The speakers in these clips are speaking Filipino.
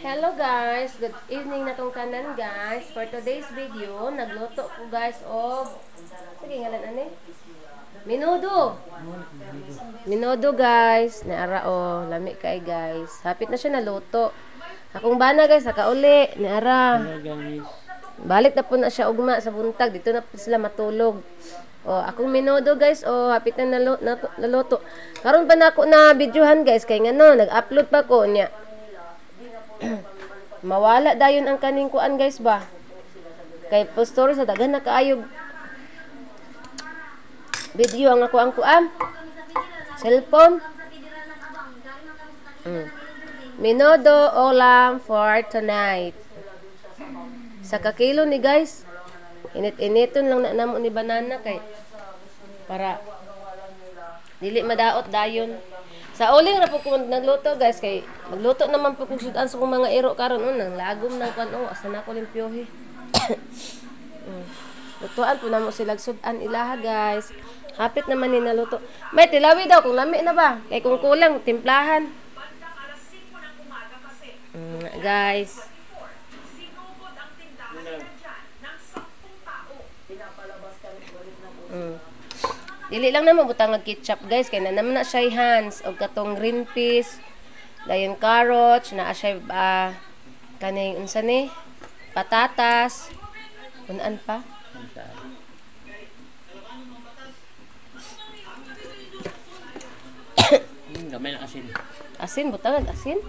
Hello guys, good evening na tong kanan guys. For today's video, nagluto ko guys og sige ngalan ani. Minudo. Minudo guys, naara o lami kay guys. Hapit na siya naluto. Akong bana guys, nakauli, naara. Balik na po na siya ugma sa buntag, dito na po sila matulog. O akong minudo guys, o hapit na naluto. Karon pa na ako na videohan guys kay ngano, nag-upload pa ko niya. Mawala dayon ang kaning kuan guys ba. Kay postor sa daghan na kaayog video ang ako ang kuan. Cellphone. Minudo ulam for tonight. Sa kakilo ni guys. Init-initon lang na namo ni banana kay para dili madaot dayon. Sa uling ra po ko nagluto guys kay magluto naman po kung sudan sa kong mga iro karon nang lagom ng kan asa na ko limpyohi. Lutuan po namo sila sudan ilaha guys. Hapit naman ni naluto. May tilawi daw kung lami na ba? Kay kung kulang timplahan. Guys. Dili lang naman butang ng ketchup guys kay na naman na siya hands og katong green peas, dayon carrots, na siya kaning unsa ni patatas, kunan pa. Gamay na asin. Asin butang asin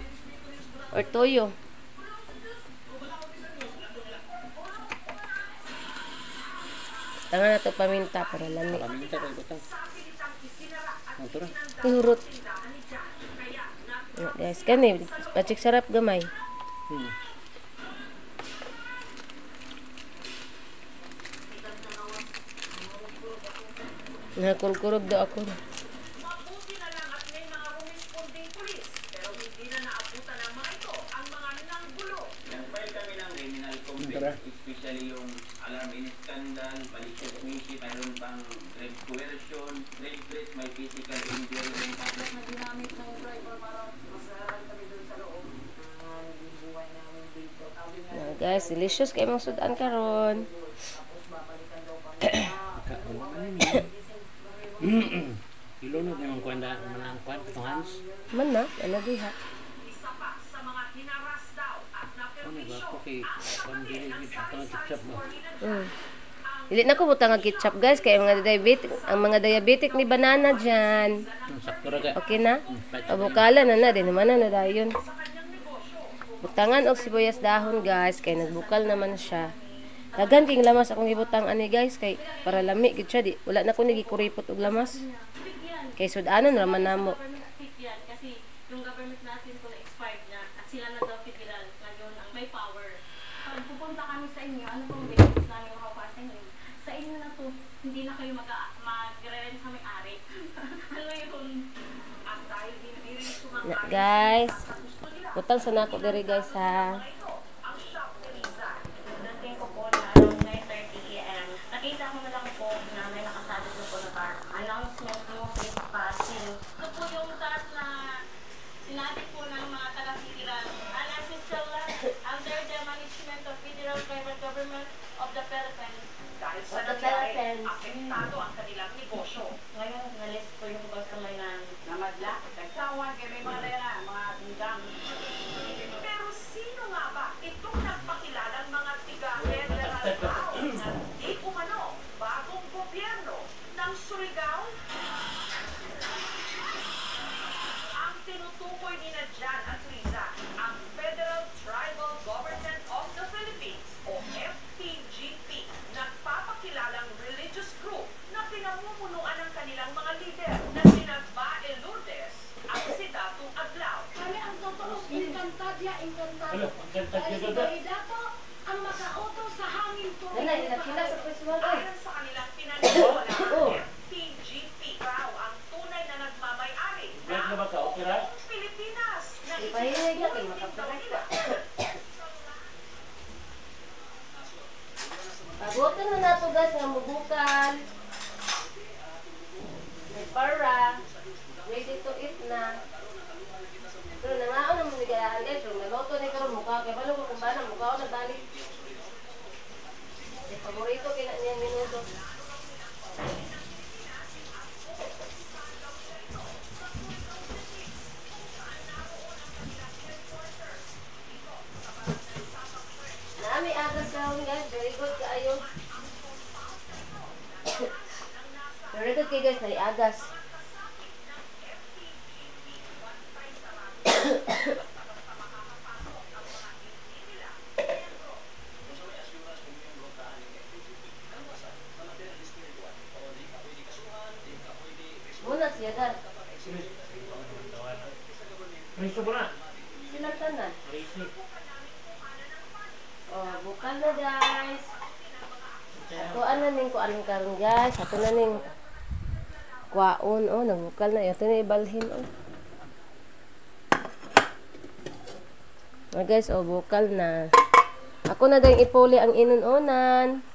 or toyo. Tangan na ito paminta para lami. Paminta ko ito. Motor. Ihurot. Guys, kani pacik sarap gamay. Nakulkurog do ako. Especially yung alarm in scandal, balik sa committee, mayroon pang grave coercion, grave threat, may physical injury, may tapos na ginamit ng driver para masaran kami doon sa loob. Buhay namin dito. Guys, delicious kayo mong sudan karon. Tapos babalikan daw kami. Ilunod naman kuwanda manang kuwan itong hands. Man na, ano diha? Ano ba ko kay pambili with atong ketchup ba? Dili na ko butang ng ketchup guys kay ang mga diabetic ni banana diyan. Sakto ra ga. Okay na? Abukala na din naman na dayon. Butangan og sibuyas dahon guys kay nagbukal naman siya. Daghan king lamas akong gibutang ani guys kay para lami gid siya di. Wala na ko nigikuripot og lamas. Kay sudanon ra man namo. Kasi yung government natin po na-expired na at sila na daw federal ngayon ang may power. Pag pupunta kami sa inyo, ano pong benefits namin makukuha sa inyo? Sa inyo na to, hindi na kayo mag-rent sa may-ari. Ano yun? At dahil din sumang-ari. Guys, butang sa nako diri guys ha. Natin ko po na around 9:30 AM. Nakita ko na lang po na may nakasabi na po na car. Announcement mo safe passing. Ito po yung task na sinabi po ng mga taga-federal. Under the management of Federal Private Government of the Philippines. Dahil sa nangyari, apektado ang kanilang negosyo. Ngayon, nalis po yung customer na namadla. Nagsawan kay may mga tindang. Pero sino nga ba itong nagpakilalang mga tiga-federal tao na di umano bagong gobyerno ng Surigao? Ang tinutukoy ni Jan at Riza, ang Federal Tribal Government of the Philippines o FTGP, nagpapakilalang religious group na pinamumunuan ng kanilang mga leader na sina Bae Lourdes at si Datu Adlaw. Kami ang totoo, inkantadya. Dahil si Dato ang makauto sa hangin tuloy. Ayon sa kanilang pinaniniwalaan, FTGP raw ang tunay na nagmamay-ari ng buong Pilipinas na itinutuloy daw nila. Pagutin mo na ito guys nga mubukal. May para. Ready to eat na. Pero nangaon naman ni Gayaan guys. Pero naloto ni karon mukha kaon guys, very good kaayo. Very good kayo guys, naiagas. Muna siya dar. Riso ko na. Silang tanan. Riso. Oh, bukal na guys. Ato ana ning kuan karon guys, ato na ning kwaon oh, nagbukal na ito na ibalhin oh. Oh guys, oh bukal na. Ako na dayong ipuli ang inunonan.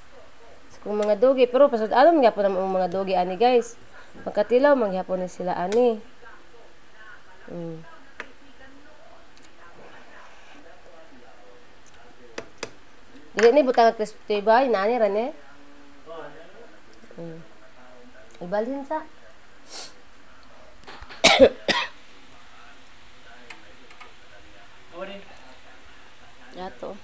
Kung mga dogi, pero pasod alam nga po naman mga dogi ani guys. Magkatilaw manghapon na sila ani. Dili ni butang crispy ba? Inaani ran eh. Ibalhin sa. Yato.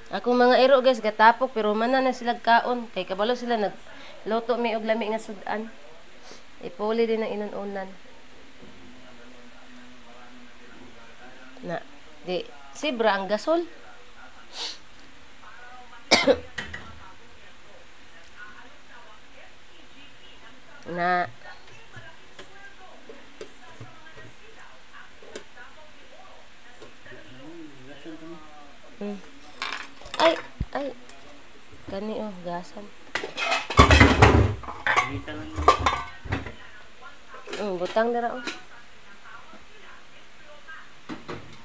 Ako mga ero guys gatapok pero man na sila kaon kay kabalo sila nagluto may og lami nga sudan. Ipuli din ang inununan. Na, di sibra ang gasol. Na ay kani oh gasan butang dara oh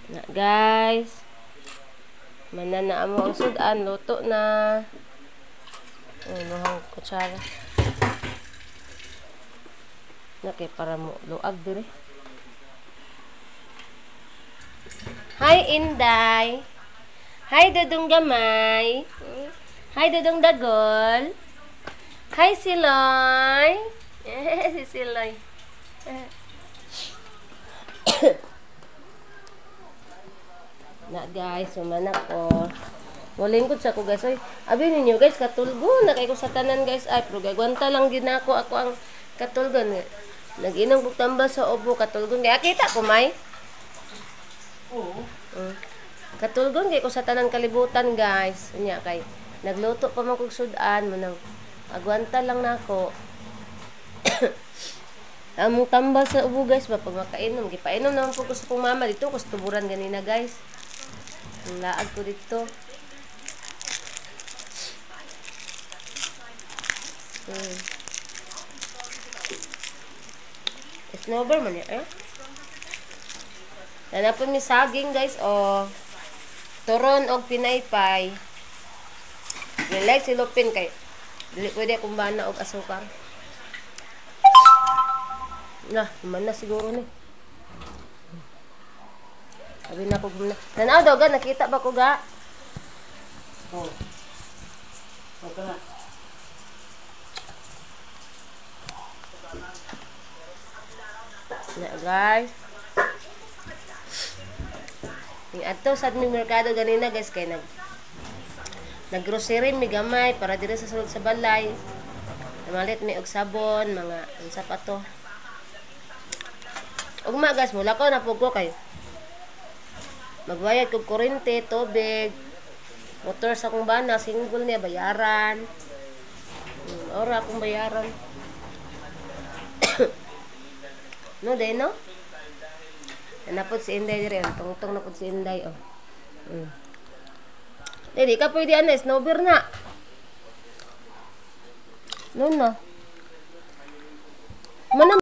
na guys manana amo ang sudan luto na mohang kutsara na kay para mo luag dire. Hi Inday. Hi Dudong Gamay. Hi Dudong Dagol. Hi Siloy. Si Siloy. Na guys, sumanak ko. Walingkod sa ko guys. Ay, abi ninyo guys, katulgo na kay ko sa tanan guys. Ay, pero gagwanta lang din ako ang katulgon. Nag-inom ko tambal sa obo katulgon. Kaya kita ko may. Oo. Katulgon kay ko sa tanang kalibutan guys. Unya kay nagluto pa man kog sudan mo nang agwanta lang nako. Among tambal sa ubo guys ba pag makainom gipainom naman po ko sa kong mama dito ko sa tuburan ganina guys. Ang laag ko dito. Snowball man eh. Nanapon mi saging guys o turon og pinaypay. Nilike si Lupin kay dili pwede akong bana og asukar. Na, man na siguro ni. Sabi na ko gumna. Tanaw daw ga nakita ba ko ga? Oh. Okay na. Na guys. Yung ato sa aming merkado ganina guys kay naggrocery mi gamay para dire sa sulod sa balay. Namalit mi og sabon, mga sapato. Ugma guys, mula ko na pugo kay magbayad kog kuryente, tubig, motor sa akong bana, single niya bayaran. Ora akong bayaran. No day no? Napod si Inday dire, tungtong napod si Inday oh. Di ka pwede snowbeer na. No. Mana